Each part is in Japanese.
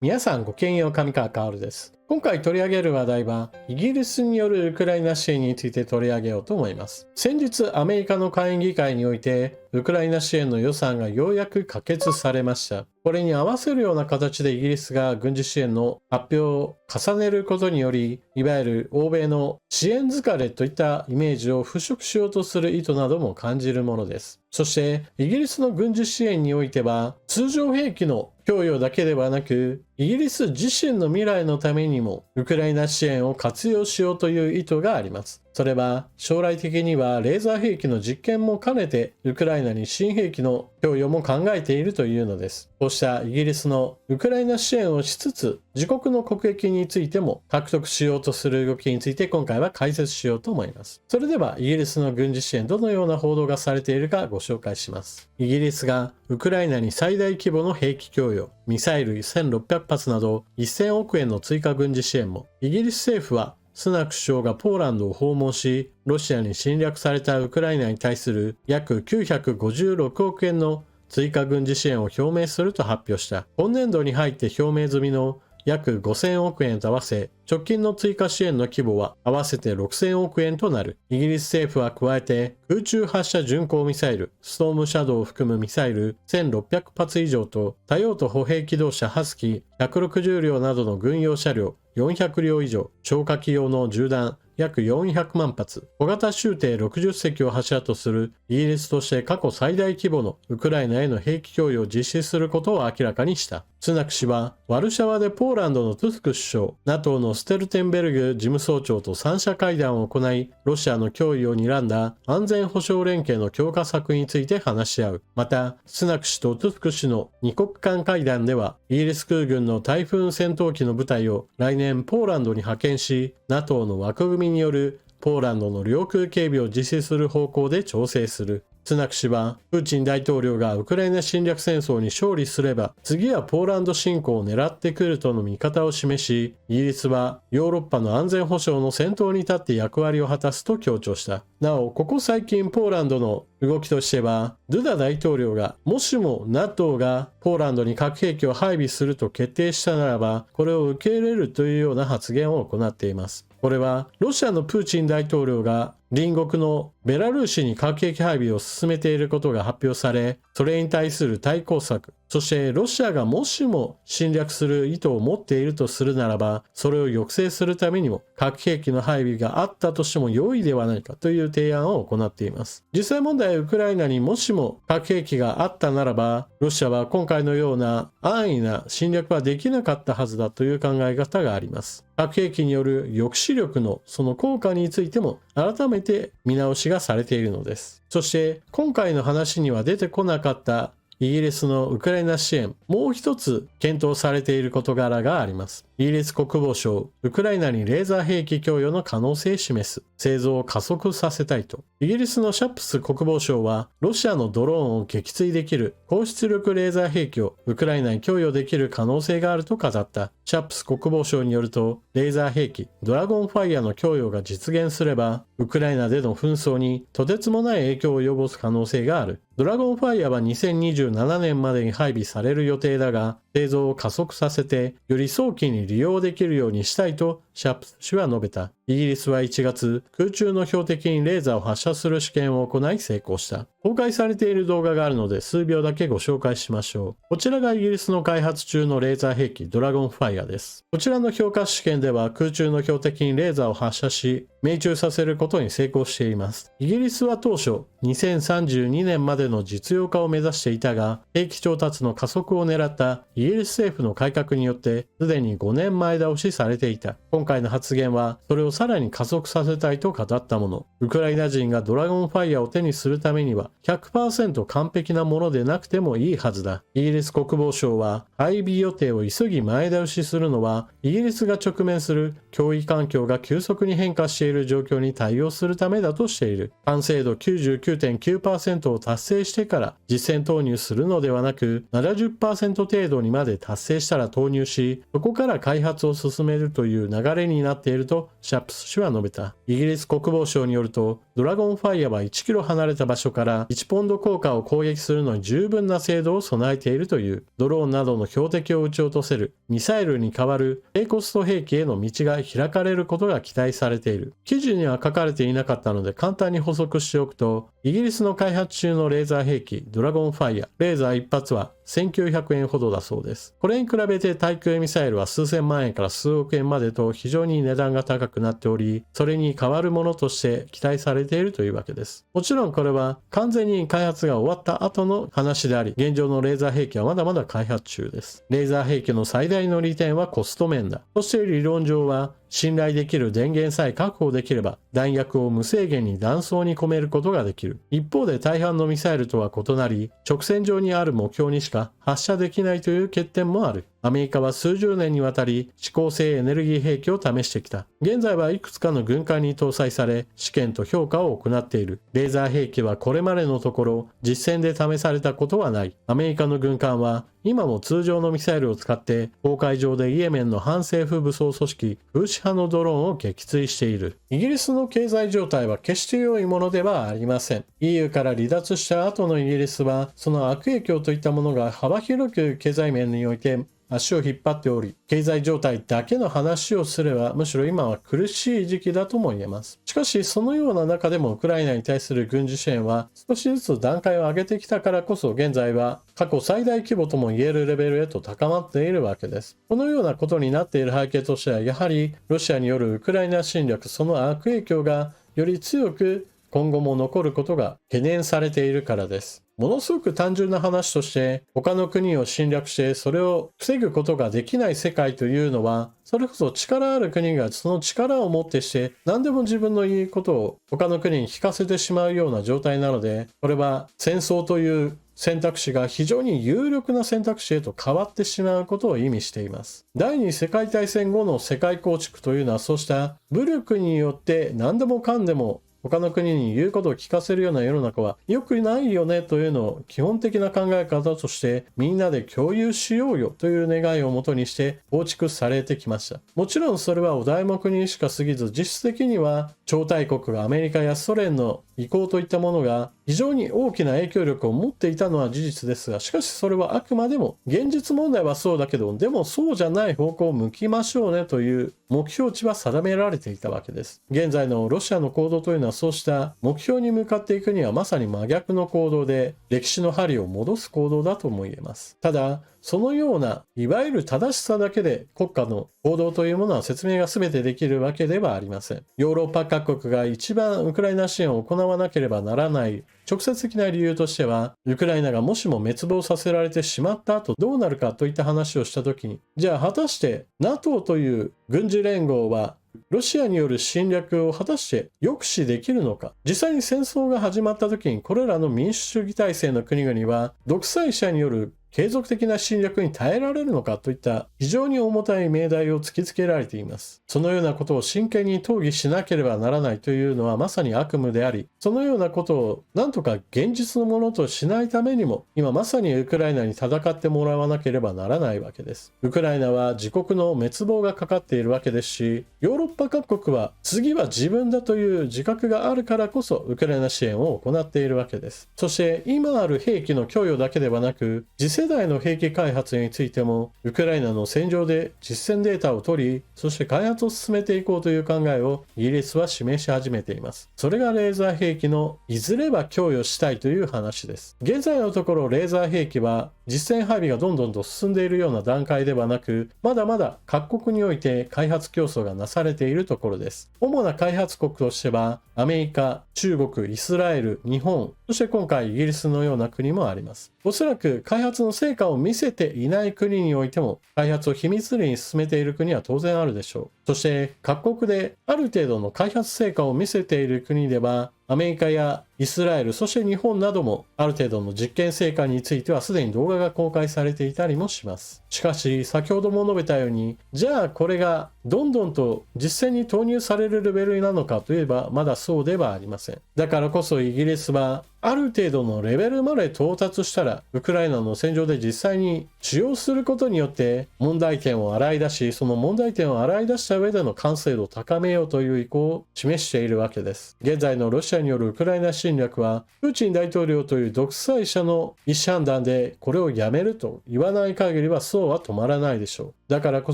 皆さんごきげんよう、上川薫です。今回取り上げる話題は、イギリスによるウクライナ支援について取り上げようと思います。先日、アメリカの下院議会において、ウクライナ支援の予算がようやく可決されました。これに合わせるような形でイギリスが軍事支援の発表を重ねることにより、いわゆる欧米の支援疲れといったイメージを払拭しようとする意図なども感じるものです。そして、イギリスの軍事支援においては、通常兵器の供与だけではなく、イギリス自身の未来のためにもウクライナ支援を活用しようという意図があります。それは将来的にはレーザー兵器の実験も兼ねてウクライナに新兵器の供与も考えているというのです。こうしたイギリスのウクライナ支援をしつつ自国の国益についても獲得しようとする動きについて今回は解説しようと思います。それではイギリスの軍事支援どのような報道がされているかご紹介します。イギリスがウクライナに最大規模の兵器供与、ミサイル1600発など1000億円の追加軍事支援も、イギリス政府はスナク首相がポーランドを訪問し、ロシアに侵略されたウクライナに対する約956億円の追加軍事支援を表明すると発表した。今年度に入って表明済みの約5000億円と合わせ、直近の追加支援の規模は合わせて6000億円となる。イギリス政府は加えて、空中発射巡航ミサイル、ストームシャドウを含むミサイル1600発以上と、多用途歩兵機動車ハスキー160両などの軍用車両400両以上、消火器用の銃弾約400万発、小型舟艇60隻を柱とするイギリスとして過去最大規模のウクライナへの兵器供与を実施することを明らかにした。スナク氏はワルシャワでポーランドのトゥスク首相、NATO のステルテンベルグ事務総長と三者会談を行い、ロシアの脅威を睨んだ安全保障連携の強化策について話し合う。また、スナク氏とトゥスク氏の二国間会談では、イギリス空軍のタイフーン戦闘機の部隊を来年ポーランドに派遣し、NATO の枠組みによるポーランドの領空警備を実施する方向で調整する。スナク氏は、プーチン大統領がウクライナ侵略戦争に勝利すれば、次はポーランド侵攻を狙ってくるとの見方を示し、イギリスはヨーロッパの安全保障の先頭に立って役割を果たすと強調した。なお、ここ最近ポーランドの動きとしては、ドゥダ大統領が、もしも NATO がポーランドに核兵器を配備すると決定したならば、これを受け入れるというような発言を行っています。これは、ロシアのプーチン大統領が隣国のベラルーシに核兵器配備を進めていることが発表され、それに対する対抗策、そしてロシアがもしも侵略する意図を持っているとするならば、それを抑制するためにも核兵器の配備があったとしても良いではないかという提案を行っています。実際問題、ウクライナにもしも核兵器があったならば、ロシアは今回のような安易な侵略はできなかったはずだという考え方があります。核兵器による抑止力のその効果についても改めて見直しがされているのです。そして今回の話には出てこなかったイギリスのウクライナ支援、もう一つ検討されている事柄があります。イギリス国防省、ウクライナにレーザー兵器供与の可能性を示す。製造を加速させたいと。イギリスのシャップス国防相は、ロシアのドローンを撃墜できる高出力レーザー兵器をウクライナに供与できる可能性があると語った。シャップス国防相によると、レーザー兵器、ドラゴンファイアの供与が実現すれば、ウクライナでの紛争にとてつもない影響を及ぼす可能性がある。ドラゴンファイアは2027年までに配備される予定だが、製造を加速させて、より早期に利用できるようにしたいとシャープ氏は述べた。イギリスは1月、空中の標的にレーザーを発射する試験を行い成功した。公開されている動画があるので数秒だけご紹介しましょう。こちらがイギリスの開発中のレーザー兵器ドラゴンファイアです。こちらの評価試験では空中の標的にレーザーを発射し、命中させることに成功しています。イギリスは当初、2032年までの実用化を目指していたが、兵器調達の加速を狙ったイギリス政府の改革によってすでに5年前倒しされていた。今回の発言はそれをさらに加速させたいと語ったもの。ウクライナ人がドラゴンファイアを手にするためには 100% 完璧なものでなくてもいいはずだ。イギリス国防省は配備予定を急ぎ前倒しするのはイギリスが直面する脅威環境が急速に変化している状況に対応するためだとしている。完成度 99.9% を達成してから実戦投入するのではなく 70% 程度にまで達成したら投入し、そこから開発を進めるという流れになっているとシャップス氏は述べた。イギリス国防省によると、ドラゴンファイヤは1キロ離れた場所から1ポンド効果を攻撃するのに十分な精度を備えているという。ドローンなどの標的を撃ち落とせるミサイルに代わる低コスト兵器への道が開かれることが期待されている。記事には書かれていなかったので簡単に補足しておくと、イギリスの開発中のレーザー兵器ドラゴンファイヤ、レーザー1発は1900円ほどだそうです。これに比べて対空ミサイルは数千万円から数億円までと非常に値段が高くなっており、それに代わるものとして期待されているというわけです。もちろんこれは完全に開発が終わった後の話であり、現状のレーザー兵器はまだまだ開発中です。レーザー兵器の最大の利点はコスト面だ。そして理論上は信頼できる電源さえ確保できれば弾薬を無制限に弾倉に込めることができる。一方で大半のミサイルとは異なり、直線上にある目標にしか発射できないという欠点もある。アメリカは数十年にわたり指向性エネルギー兵器を試してきた。現在はいくつかの軍艦に搭載され試験と評価を行っている。レーザー兵器はこれまでのところ実戦で試されたことはない。アメリカの軍艦は今も通常のミサイルを使って公海上でイエメンの反政府武装組織フーシ派のドローンを撃墜している。イギリスの経済状態は決して良いものではありません。 EU から離脱した後のイギリスはその悪影響といったものが幅広く経済面において足を引っ張っており、経済状態だけの話をすればむしろ今は苦しい時期だとも言えます。しかしそのような中でもウクライナに対する軍事支援は少しずつ段階を上げてきたからこそ現在は過去最大規模とも言えるレベルへと高まっているわけです。このようなことになっている背景としてはやはりロシアによるウクライナ侵略、その悪影響がより強く今後も残ることが懸念されているからです。ものすごく単純な話として他の国を侵略してそれを防ぐことができない世界というのはそれこそ力ある国がその力をもってして何でも自分の言うことを他の国に聞かせてしまうような状態なので、これは戦争という選択肢が非常に有力な選択肢へと変わってしまうことを意味しています。第二次世界大戦後の世界構築というのはそうした武力によって何でもかんでも他の国に言うことを聞かせるような世の中は良くないよねというのを基本的な考え方としてみんなで共有しようよという願いをもとにして構築されてきました。もちろんそれはお題目にしか過ぎず実質的には超大国がアメリカやソ連の意向といったものが非常に大きな影響力を持っていたのは事実ですが、しかしそれはあくまでも現実問題はそうだけど、でもそうじゃない方向を向きましょうねという目標値は定められていたわけです。現在のロシアの行動というのはそうした目標に向かっていくにはまさに真逆の行動で歴史の針を戻す行動だとも言えます。ただそのようないわゆる正しさだけで国家の行動というものは説明が全てできるわけではありません。ヨーロッパ各国が一番ウクライナ支援を行わなければならない直接的な理由としては、ウクライナがもしも滅亡させられてしまった後どうなるかといった話をしたときに、じゃあ果たして NATO という軍事連合はロシアによる侵略を果たして抑止できるのか。実際に戦争が始まった時にこれらの民主主義体制の国々は独裁者による継続的な侵略に耐えられるのかといった非常に重たい命題を突きつけられています。そのようなことを真剣に討議しなければならないというのはまさに悪夢であり、そのようなことを何とか現実のものとしないためにも今まさにウクライナに戦ってもらわなければならないわけです。ウクライナは自国の滅亡がかかっているわけですし、ヨーロッパ各国は次は自分だという自覚があるからこそウクライナ支援を行っているわけです。そして今ある兵器の供与だけではなく次世代の兵器開発についてもウクライナの戦場で実践データを取り、そして開発を進めていこうという考えをイギリスは示し始めています。それがレーザー兵器のいずれは供与したいという話です。現在のところレーザー兵器は実戦配備がどんどんと進んでいるような段階ではなく、まだまだ各国において開発競争がなされているところです。主な開発国としてはアメリカ、中国、イスラエル、日本、そして今回イギリスのような国もあります。おそらく開発の成果を見せていない国においても開発を秘密裏に進めている国は当然あるでしょう。そして各国である程度の開発成果を見せている国ではアメリカやイスラエル、そして日本などもある程度の実験成果についてはすでに動画が公開されていたりもします。しかし先ほども述べたように、じゃあこれがどんどんと実戦に投入されるレベルなのかといえばまだそうではありません。だからこそイギリスはある程度のレベルまで到達したらウクライナの戦場で実際に使用することによって問題点を洗い出し、その問題点を洗い出した上での完成度を高めようという意向を示しているわけです。現在のロシアによるウクライナ侵略はプーチン大統領という独裁者の意思判断でこれをやめると言わない限りはそうは止まらないでしょう。だからこ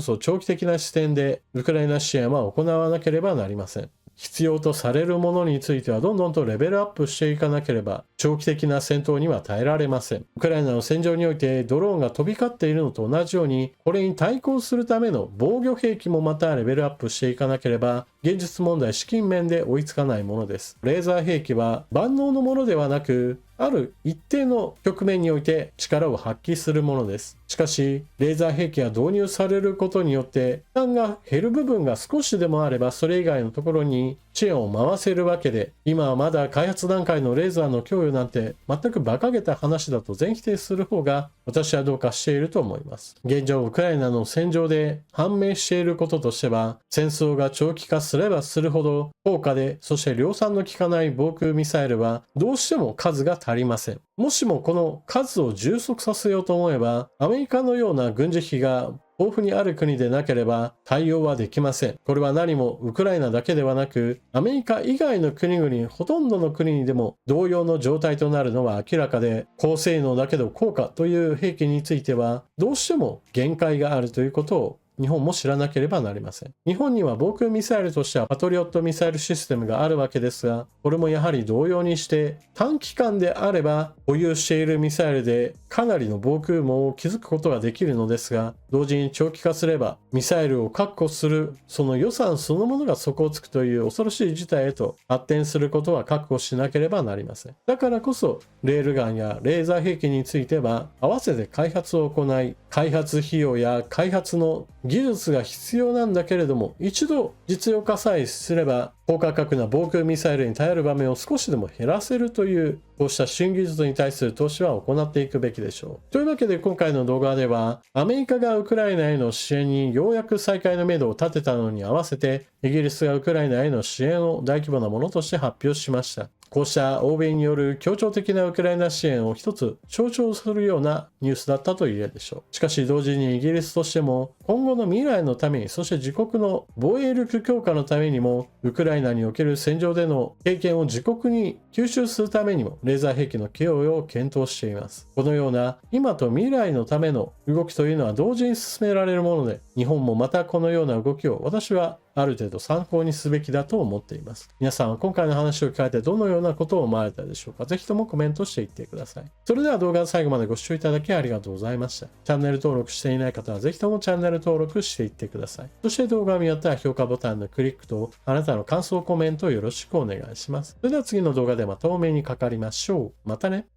そ長期的な視点でウクライナ支援は行わなければなりません。必要とされるものについてはどんどんとレベルアップしていかなければ長期的な戦闘には耐えられません。ウクライナの戦場においてドローンが飛び交っているのと同じように、これに対抗するための防御兵器もまたレベルアップしていかなければ現実問題資金面で追いつかないものです。レーザー兵器は万能のものではなく、ある一定の局面において力を発揮するものです。しかし、レーザー兵器が導入されることによって、負担が減る部分が少しでもあれば、それ以外のところに支援を回せるわけで、今はまだ開発段階のレーザーの供与なんて全く馬鹿げた話だと全否定する方が私はどうかしていると思います。現状、ウクライナの戦場で判明していることとしては、戦争が長期化すればするほど高価で、そして量産の効かない防空ミサイルはどうしても数が足りません。もしもこの数を充足させようと思えば、アメリカのような軍事費が豊富にある国でなければ対応はできません。これは何もウクライナだけではなく、アメリカ以外の国々、ほとんどの国にでも同様の状態となるのは明らかで、高性能だけど高価という兵器についてはどうしても限界があるということを日本も知らなければなりません。日本には防空ミサイルとしてはパトリオットミサイルシステムがあるわけですが、これもやはり同様にして短期間であれば保有しているミサイルでかなりの防空網を築くことができるのですが、同時に長期化すればミサイルを確保するその予算そのものが底をつくという恐ろしい事態へと発展することは確保しなければなりません。だからこそレールガンやレーザー兵器については合わせて開発を行い、開発費用や開発の技術が必要なんだけれども、一度実用化さえすれば高価格な防空ミサイルに頼る場面を少しでも減らせるという、こうした新技術に対する投資は行っていくべきでしょう。というわけで今回の動画では、アメリカがウクライナへの支援にようやく再開のめどを立てたのに合わせて、イギリスがウクライナへの支援を大規模なものとして発表しました。こうした欧米による協調的なウクライナ支援を一つ象徴するようなニュースだったと言えるでしょう。しかし同時にイギリスとしても今後の未来のために、そして自国の防衛力強化のためにも、ウクライナにおける戦場での経験を自国に吸収するためにもレーザー兵器の供与を検討しています。このような今と未来のための動きというのは同時に進められるもので、日本もまたこのような動きを私はある程度参考にすべきだと思っています。皆さんは今回の話を聞かれてどのようなことを思われたでしょうか。ぜひともコメントしていってください。それでは動画の最後までご視聴いただきありがとうございました。チャンネル登録していない方はぜひともチャンネル登録していってください。そして動画を見終わったら評価ボタンのクリックとあなたの感想コメントをよろしくお願いします。それでは次の動画でまたお目にかかりましょう。またね。